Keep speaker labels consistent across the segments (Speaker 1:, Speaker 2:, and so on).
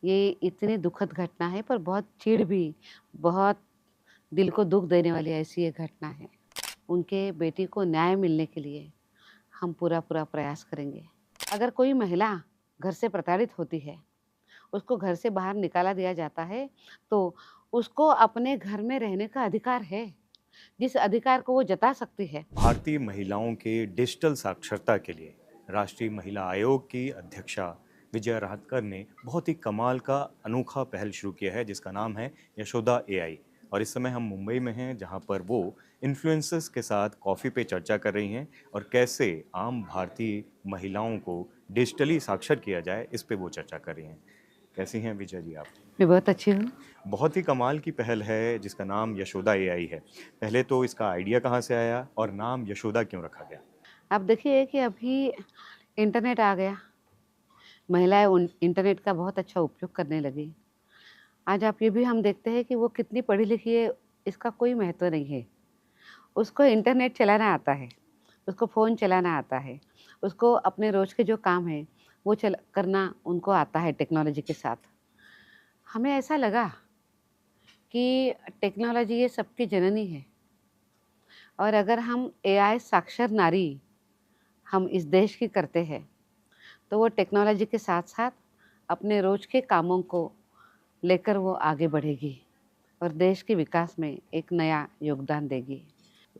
Speaker 1: ये इतनी दुखद घटना है पर बहुत चिढ़ भी, बहुत दिल को दुःख देने वाली ऐसी ये घटना है। उनके बेटी को न्याय मिलने के लिए हम पूरा-पूरा प्रयास करेंगे। अगर कोई महिला घर से प्रताड़ित होती है, उसको घर से बाहर निकाला दिया जाता है, तो उसको अपने घर में रहने का अधिकार है, जिस अधिकार को वो जता सकती है।
Speaker 2: भारतीय महिलाओं के डिजिटल साक्षरता के लिए राष्ट्रीय महिला आयोग की अध्यक्षा विजया राहतकर ने बहुत ही कमाल का अनोखा पहल शुरू किया है जिसका नाम है यशोदा एआई। और इस समय हम मुंबई में हैं जहां पर वो इन्फ्लुएंसर्स के साथ कॉफ़ी पे चर्चा कर रही हैं और कैसे आम भारतीय महिलाओं को डिजिटली साक्षर किया जाए इस पे वो चर्चा कर रही हैं। कैसी हैं विजय जी आप?
Speaker 1: मैं बहुत अच्छी हूँ।
Speaker 2: बहुत ही कमाल की पहल है जिसका नाम यशोदा एआई है। पहले तो इसका आइडिया कहाँ से आया और नाम यशोदा क्यों रखा गया?
Speaker 1: अब देखिए कि अभी इंटरनेट आ गया, महिलाएँ उन इंटरनेट का बहुत अच्छा उपयोग करने लगी। आज आप ये भी हम देखते हैं कि वो कितनी पढ़ी लिखी है, इसका कोई महत्व नहीं है। उसको इंटरनेट चलाना आता है, उसको फ़ोन चलाना आता है, उसको अपने रोज़ के जो काम हैं, वो चल करना उनको आता है टेक्नोलॉजी के साथ। हमें ऐसा लगा कि टेक्नोलॉजी ये सबकी जननी है और अगर हम एआई साक्षर नारी हम इस देश की करते हैं, तो वो टेक्नोलॉजी के साथ-साथ अपने रोज़ के कामों को लेकर वो आगे बढ़ेगी और देश के विकास में एक नया योगदान देगी।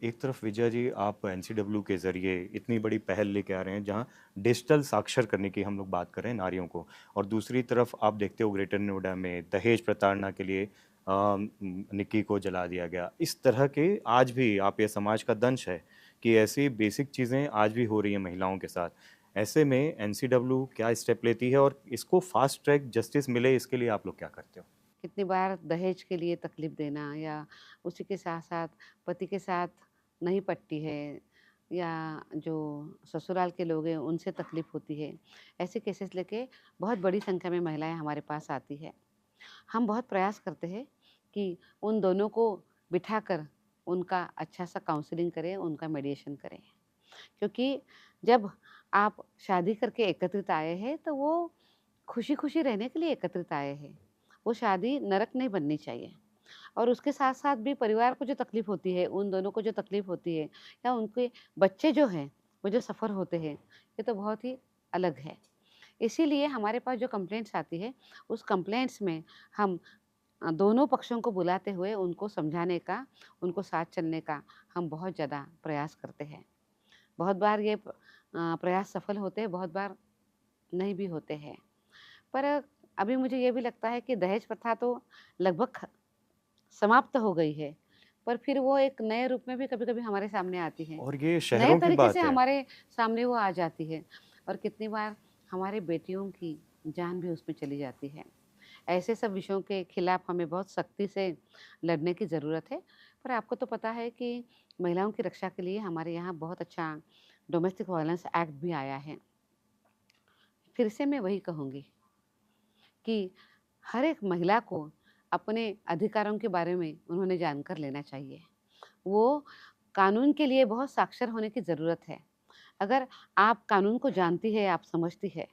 Speaker 2: एक तरफ विजय जी आप एनसीडब्ल्यू के ज़रिए इतनी बड़ी पहल लेके आ रहे हैं जहां डिजिटल साक्षर करने की हम लोग बात कर रहे हैं नारियों को, और दूसरी तरफ आप देखते हो ग्रेटर नोएडा में दहेज प्रताड़ना के लिए निक्की को जला दिया गया। इस तरह के आज भी आप ये समाज का दंश है कि ऐसी बेसिक चीज़ें आज भी हो रही हैं महिलाओं के साथ। ऐसे में एनसीडब्ल्यू क्या स्टेप लेती है और इसको फास्ट ट्रैक जस्टिस मिले इसके लिए आप लोग क्या करते हो?
Speaker 1: कितनी बार दहेज के लिए तकलीफ़ देना या उसी के साथ-साथ पति के साथ नहीं पटती है या जो ससुराल के लोग हैं उनसे तकलीफ़ होती है। ऐसे केसेस लेके बहुत बड़ी संख्या में महिलाएँ हमारे पास आती है। हम बहुत प्रयास करते हैं कि उन दोनों को बिठाकर उनका अच्छा-सा काउंसलिंग करें, उनका मेडिएशन करें। क्योंकि जब आप शादी करके एकत्रित आए हैं तो वो खुशी-खुशी रहने के लिए एकत्रित आए हैं। वो शादी नरक नहीं बननी चाहिए और उसके साथ-साथ भी परिवार को जो तकलीफ़ होती है, उन दोनों को जो तकलीफ़ होती है या उनके बच्चे जो हैं, वो जो सफ़र होते हैं, ये तो बहुत ही अलग है। इसीलिए हमारे पास जो कंप्लेंट्स आती है, उस कंप्लेंट्स में हम दोनों पक्षों को बुलाते हुए उनको समझाने का, उनको साथ चलने का हम बहुत ज़्यादा प्रयास करते हैं। बहुत बार ये प्रयास सफल होते हैं, बहुत बार नहीं भी होते हैं। पर अभी मुझे ये भी लगता है कि दहेज प्रथा तो लगभग समाप्त हो गई है, पर फिर वो एक नए रूप में भी कभी-कभी हमारे सामने आती है।
Speaker 2: और ये
Speaker 1: नए
Speaker 2: शहरों की
Speaker 1: तरीके से
Speaker 2: बात है।
Speaker 1: हमारे सामने वो आ जाती है और कितनी बार हमारे बेटियों की जान भी उसमें चली जाती है। ऐसे सब विषयों के खिलाफ हमें बहुत सख्ती से लड़ने की ज़रूरत है। पर आपको तो पता है कि महिलाओं की रक्षा के लिए हमारे यहाँ बहुत अच्छा डोमेस्टिक वायलेंस एक्ट भी आया है। फिर से मैं वही कहूँगी कि हर एक महिला को अपने अधिकारों के बारे में उन्होंने जानकर लेना चाहिए। वो कानून के लिए बहुत साक्षर होने की ज़रूरत है। अगर आप कानून को जानती है, आप समझती है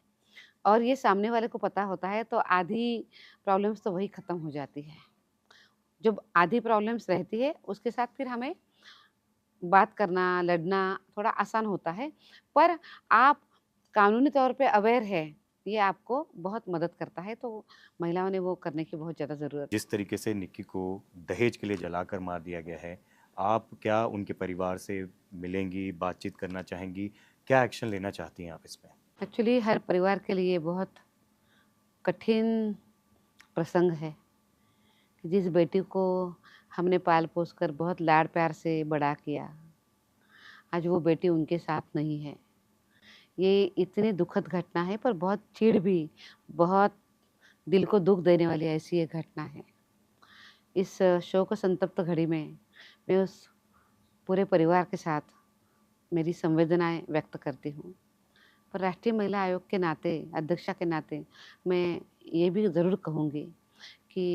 Speaker 1: और ये सामने वाले को पता होता है तो आधी प्रॉब्लम्स तो वही ख़त्म हो जाती है। जब आधी प्रॉब्लम्स रहती है उसके साथ फिर हमें बात करना, लड़ना थोड़ा आसान होता है। पर आप कानूनी तौर पे अवेयर है, ये आपको बहुत मदद करता है, तो महिलाओं ने वो करने की बहुत ज़्यादा ज़रूरत है।
Speaker 2: जिस तरीके से निक्की को दहेज के लिए जलाकर मार दिया गया है, आप क्या उनके परिवार से मिलेंगी, बातचीत करना चाहेंगी? क्या एक्शन लेना चाहती हैं आप इसमें?
Speaker 1: एक्चुअली हर परिवार के लिए बहुत कठिन प्रसंग है कि जिस बेटी को हमने पाल-पोस कर बहुत लाड-प्यार से बड़ा किया, आज वो बेटी उनके साथ नहीं है। ये इतनी दुखद घटना है पर बहुत चिढ़ भी, बहुत दिल को दुःख देने वाली ऐसी ये घटना है। इस शोक संतप्त घड़ी में मैं उस पूरे परिवार के साथ मेरी संवेदनाएँ व्यक्त करती हूँ। पर राष्ट्रीय महिला आयोग के नाते, अध्यक्षा के नाते मैं ये भी ज़रूर कहूँगी कि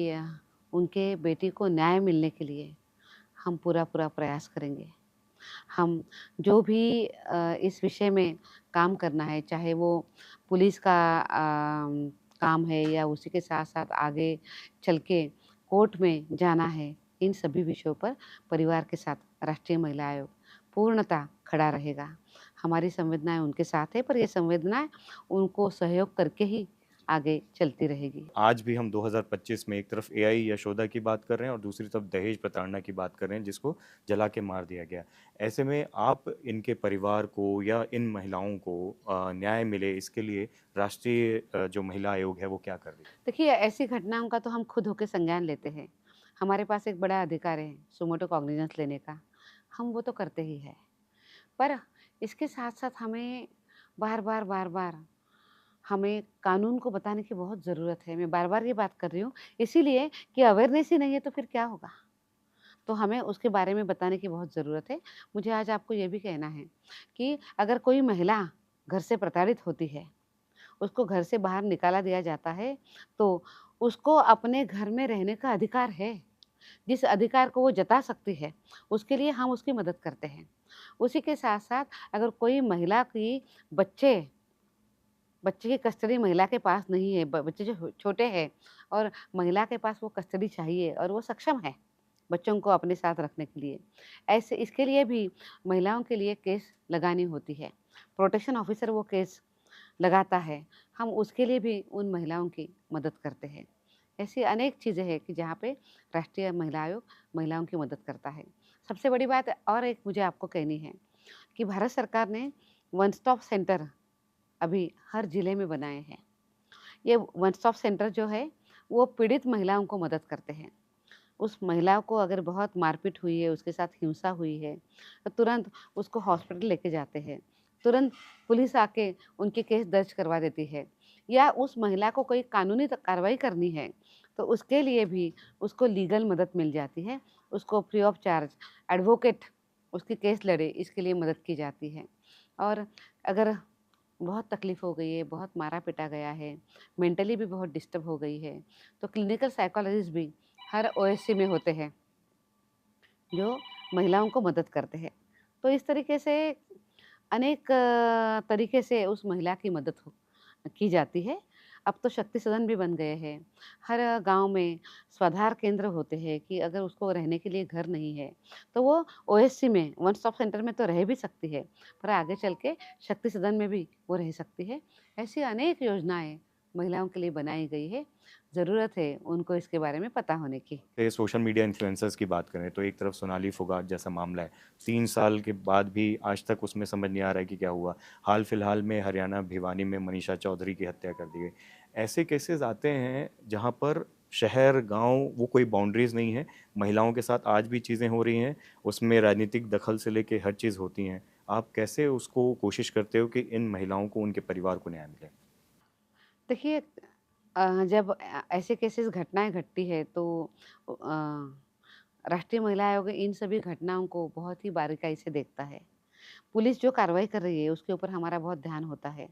Speaker 1: उनके बेटी को न्याय मिलने के लिए हम पूरा-पूरा प्रयास करेंगे। हम जो भी इस विषय में काम करना है, चाहे वो पुलिस का काम है या उसी के साथ-साथ आगे चल के कोर्ट में जाना है, इन सभी विषयों पर परिवार के साथ राष्ट्रीय महिला आयोग पूर्णतः खड़ा रहेगा। हमारी संवेदनाएँ उनके साथ है, पर ये संवेदनाएँ उनको सहयोग करके ही आगे चलती रहेगी।
Speaker 2: आज भी हम 2025 में एक तरफ एआई यशोदा की बात कर रहे हैं और दूसरी तरफ दहेज प्रताड़ना की बात कर रहे हैं जिसको जला के मार दिया गया। ऐसे में आप इनके परिवार को या इन महिलाओं को न्याय मिले इसके लिए राष्ट्रीय जो महिला आयोग है वो क्या कर रही है?
Speaker 1: देखिए, ऐसी घटनाओं का तो हम खुद होके संज्ञान लेते हैं। हमारे पास एक बड़ा अधिकार है सुमोटो कॉग्निजेंस लेने का, हम वो तो करते ही हैं। पर इसके साथ-साथ हमें बार-बार, बार-बार हमें कानून को बताने की बहुत ज़रूरत है। मैं बार-बार ये बात कर रही हूँ इसीलिए कि अवेयरनेस ही नहीं है तो फिर क्या होगा? तो हमें उसके बारे में बताने की बहुत ज़रूरत है। मुझे आज आपको ये भी कहना है कि अगर कोई महिला घर से प्रताड़ित होती है, उसको घर से बाहर निकाला दिया जाता है, तो उसको अपने घर में रहने का अधिकार है। जिस अधिकार को वो जता सकती है, उसके लिए हम उसकी मदद करते हैं। उसी के साथ-साथ अगर कोई महिला की बच्चे बच्चे की कस्टडी महिला के पास नहीं है, ब बच्चे जो छोटे हैं और महिला के पास वो कस्टडी चाहिए और वो सक्षम है, बच्चों को अपने साथ रखने के लिए। ऐसे इसके लिए भी महिलाओं के लिए केस लगानी होती है। प्रोटेक्शन ऑफ़िसर वो केस लगाता है, हम उसके लिए भी उन महिलाओं की मदद करते हैं। ऐसी अनेक चीज़ें हैं कि जहाँ पे राष्ट्रीय महिला आयोग महिलाओं की मदद करता है। सबसे बड़ी बात और एक मुझे आपको कहनी है कि भारत सरकार ने वन स्टॉप सेंटर अभी हर ज़िले में बनाए हैं। ये वन स्टॉप सेंटर जो है, वो पीड़ित महिलाओं को मदद करते हैं। उस महिला को अगर बहुत मारपीट हुई है, उसके साथ हिंसा हुई है, तो तुरंत उसको हॉस्पिटल लेके जाते हैं। तुरंत पुलिस आके उनके केस दर्ज करवा देती है या उस महिला को कोई कानूनी कार्रवाई करनी है, तो उसके लिए भी उसको लीगल मदद मिल जाती है। उसको फ्री ऑफ चार्ज एडवोकेट उसकी केस लड़े, इसके लिए मदद की जाती है। और अगर बहुत तकलीफ़ हो गई है, बहुत मारा-पीटा गया है, मेंटली भी बहुत डिस्टर्ब हो गई है, तो क्लिनिकल साइकोलॉजिस्ट भी हर ओएससी में होते हैं, जो महिलाओं को मदद करते हैं। तो इस तरीके से अनेक तरीके से उस महिला की मदद की जाती है। अब तो शक्ति सदन भी बन गए हैं। हर गाँव में स्वाधार केंद्र होते हैं कि अगर उसको रहने के लिए घर नहीं है, तो वो ओएससी में वन स्टॉप सेंटर में तो रह भी सकती है, पर आगे चल के शक्ति सदन में भी वो रह सकती है। ऐसी अनेक योजनाएँ महिलाओं के लिए बनाई गई है। ज़रूरत है उनको इसके बारे में पता होने की।
Speaker 2: सोशल मीडिया इन्फ्लुएंसर्स की बात करें तो एक तरफ सोनाली फोगाट जैसा मामला है, 3 साल के बाद भी आज तक उसमें समझ नहीं आ रहा है कि क्या हुआ। हाल फिलहाल में हरियाणा भिवानी में मनीषा चौधरी की हत्या कर दी गई। ऐसे केसेस आते हैं जहाँ पर शहर गांव वो कोई बाउंड्रीज नहीं है, महिलाओं के साथ आज भी चीज़ें हो रही हैं, उसमें राजनीतिक दखल से लेके हर चीज़ होती हैं। आप कैसे उसको कोशिश करते हो कि इन महिलाओं को उनके परिवार को न्याय मिले?
Speaker 1: देखिए जब ऐसे केसेस घटनाएँ घटती है तो राष्ट्रीय महिला आयोग इन सभी घटनाओं को बहुत ही बारीकाई से देखता है। पुलिस जो कार्रवाई कर रही है उसके ऊपर हमारा बहुत ध्यान होता है।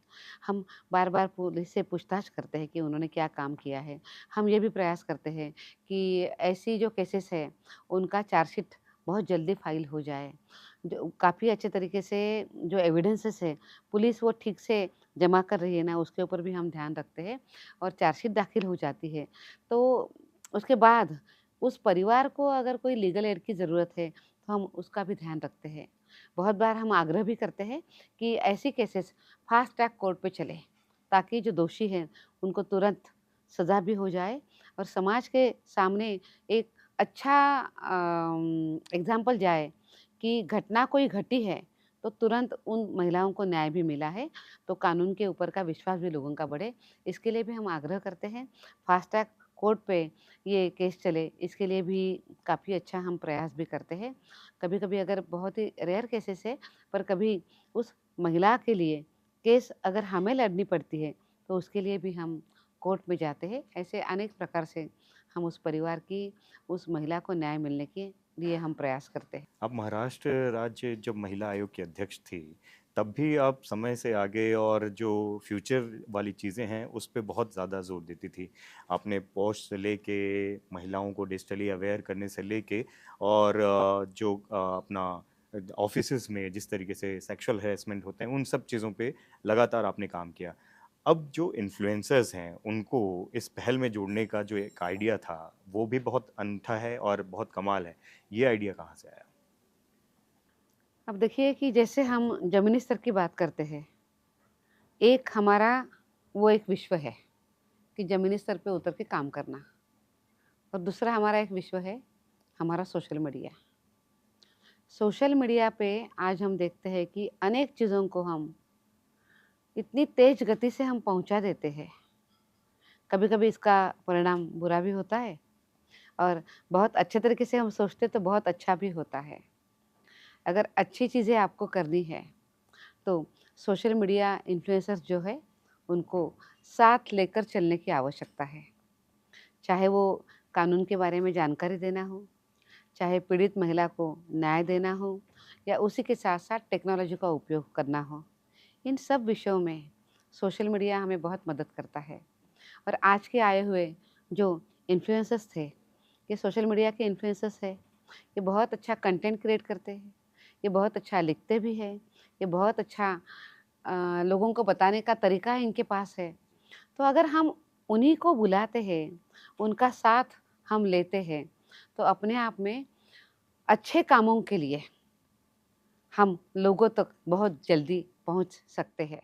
Speaker 1: हम बार-बार पुलिस से पूछताछ करते हैं कि उन्होंने क्या काम किया है। हम ये भी प्रयास करते हैं कि ऐसी जो केसेस है उनका चार्जशीट बहुत जल्दी फाइल हो जाए। जो काफ़ी अच्छे तरीके से जो एविडेंसेस है पुलिस वो ठीक से जमा कर रही है ना उसके ऊपर भी हम ध्यान रखते हैं और चार्जशीट दाखिल हो जाती है। तो उसके बाद उस परिवार को अगर कोई लीगल एड की ज़रूरत है तो हम उसका भी ध्यान रखते हैं। बहुत बार हम आग्रह भी करते हैं कि ऐसी केसेस फास्ट ट्रैक कोर्ट पे चले ताकि जो दोषी हैं उनको तुरंत सज़ा भी हो जाए और समाज के सामने एक अच्छा एग्ज़ाम्पल जाए कि घटना कोई घटी है तो तुरंत उन महिलाओं को न्याय भी मिला है, तो कानून के ऊपर का विश्वास भी लोगों का बढ़े। इसके लिए भी हम आग्रह करते हैं, फास्ट ट्रैक कोर्ट पे ये केस चले, इसके लिए भी काफ़ी अच्छा हम प्रयास भी करते हैं। कभी-कभी अगर बहुत ही रेयर केसेस है, पर कभी उस महिला के लिए केस अगर हमें लड़नी पड़ती है, तो उसके लिए भी हम कोर्ट में जाते हैं। ऐसे अनेक प्रकार से हम उस परिवार की, उस महिला को न्याय मिलने के लिए हम प्रयास करते हैं।
Speaker 2: आप महाराष्ट्र राज्य जब महिला आयोग की अध्यक्ष थी, तब भी आप समय से आगे और जो फ्यूचर वाली चीज़ें हैं, उस पे बहुत ज़्यादा ज़ोर देती थी। आपने पहुँच से लेके महिलाओं को डिजिटली अवेयर करने से लेके और जो अपना ऑफ़िसेज़ में जिस तरीके से सेक्सुअल हैरेसमेंट होते हैं, उन सब चीज़ों पे लगातार आपने काम किया। अब जो इन्फ्लुएंसर्स हैं, उनको इस पहल में जोड़ने का जो एक आइडिया था, वो भी बहुत अनूठा है और बहुत कमाल है। ये आइडिया कहाँ से आया?
Speaker 1: अब देखिए कि जैसे हम ज़मीनी स्तर की बात करते हैं, एक हमारा वो एक विश्व है कि ज़मीनी स्तर पे उतर के काम करना, और दूसरा हमारा एक विश्व है, हमारा सोशल मीडिया। सोशल मीडिया पे आज हम देखते हैं कि अनेक चीज़ों को हम इतनी तेज़ गति से हम पहुँचा देते हैं। कभी-कभी इसका परिणाम बुरा भी होता है, और बहुत अच्छे तरीके से हम सोचते तो बहुत अच्छा भी होता है। अगर अच्छी चीज़ें आपको करनी है, तो सोशल मीडिया इन्फ्लुएंसर्स जो है, उनको साथ लेकर चलने की आवश्यकता है। चाहे वो कानून के बारे में जानकारी देना हो, चाहे पीड़ित महिला को न्याय देना हो, या उसी के साथ-साथ टेक्नोलॉजी का उपयोग करना हो। इन सब विषयों में सोशल मीडिया हमें बहुत मदद करता है। और आज के आए हुए जो इन्फ्लुएंसर्स थे, ये सोशल मीडिया के इन्फ्लुएंसर्स हैं। ये बहुत अच्छा कंटेंट क्रिएट करते हैं, ये बहुत अच्छा लिखते भी हैं, ये बहुत अच्छा लोगों को बताने का तरीका इनके पास है। तो अगर हम उन्हीं को बुलाते हैं, उनका साथ हम लेते हैं, तो अपने आप में अच्छे कामों के लिए हम लोगों तक बहुत जल्दी पहुँच सकते हैं।